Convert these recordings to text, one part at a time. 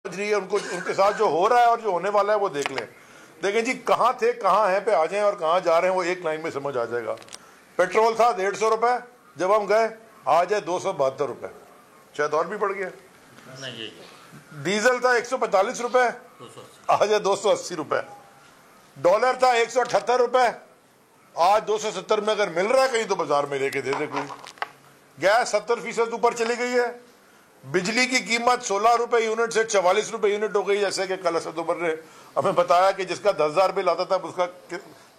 रही है, उनको उनके साथ जो हो रहा है और जो होने वाला है वो देख लें। देखें जी, कहाँ थे कहाँ हैं पे आ जाएं और कहाँ जा रहे हैं वो एक लाइन में समझ आ जाएगा। पेट्रोल था 150 रुपए, जब हम गए आज है 272 रुपए, शायद और भी बढ़ गया। डीजल था 145 रुपए, आज है 280 रुपए। डॉलर था 178 रुपए, आज 270 में अगर मिल रहा है कहीं तो बाजार में लेके दे दे कोई। गैस 70% ऊपर चली गई है। बिजली की कीमत 16 रुपए यूनिट से 44 रुपए यूनिट हो गई, जैसे कि कल असद उमर ने हमें बताया कि जिसका 10,000 बिल आता था उसका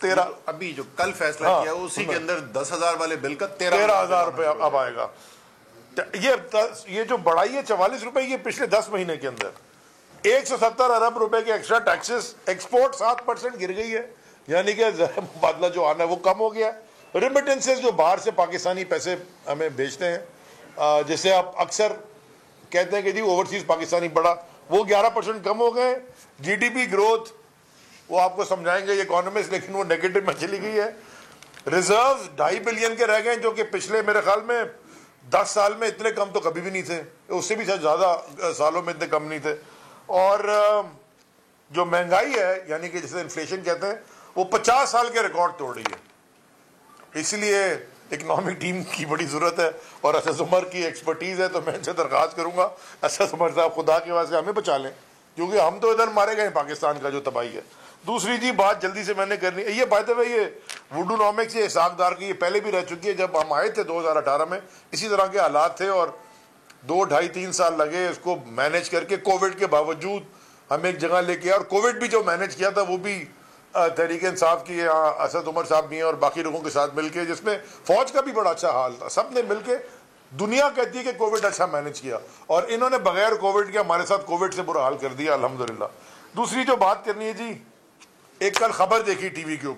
13, अभी जो कल फैसला किया उसी के अंदर 10,000 वाले बिल का 13,000 रुपए अब आएगा। ये जो बढ़ाई है 44 रुपए, ये पिछले 10 महीने के अंदर 170 अरब रुपए के एक्स्ट्रा टैक्सेस। एक्सपोर्ट 7% गिर गई है, यानी कि मुबादला जो आना है वो कम हो गया। रिमिटेंसेस जो बाहर से पाकिस्तानी पैसे हमें भेजते हैं, जैसे आप अक्सर कहते हैं कि जी ओवरसीज पाकिस्तानी बड़ा, वो 11% कम हो गए। जीडीपी ग्रोथ वो आपको समझाएंगे ये इकोनॉमिस्ट, लेकिन वो नेगेटिव में चली गई है। रिजर्व्स 2.5 बिलियन के रह गए, जो कि पिछले मेरे ख्याल में 10 साल में इतने कम तो कभी भी नहीं थे, उससे भी शायद ज़्यादा सालों में इतने कम नहीं थे। और जो महंगाई है, यानी कि जिसे इन्फ्लेशन कहते हैं, वो 50 साल के रिकॉर्ड तोड़ रही है। इसलिए इकोनॉमिक टीम की बड़ी ज़रूरत है और असद उमर की एक्सपर्टीज़ है, तो मैं इनसे दरख्वास्त करूँगा असद उमर साहब खुदा के वास्ते हमें बचा लें, क्योंकि हम तो इधर मारे गए पाकिस्तान का जो तबाही है। दूसरी जी बात जल्दी से मैंने करनी है, ये बात है ये वुडूनॉमिक्स, ये इसाकदार की, ये पहले भी रह चुकी है। जब हम आए थे 2018 में इसी तरह के हालात थे और 2, 2.5, 3 साल लगे इसको मैनेज करके। कोविड के बावजूद हम एक जगह लेके आए, और कोविड भी जो मैनेज किया था वो भी तहरीक इंसाफ की असद उमर साहब भी हैं और बाकी लोगों के साथ मिलके, जिसमें फौज का भी बड़ा अच्छा हाल था। सब ने मिलके, दुनिया कहती है कि कोविड अच्छा मैनेज किया, और इन्होंने बगैर कोविड के हमारे साथ कोविड से बुरा हाल कर दिया, अल्हम्दुलिल्लाह। दूसरी जो बात करनी है जी, एक कल खबर देखी टीवी के ऊपर,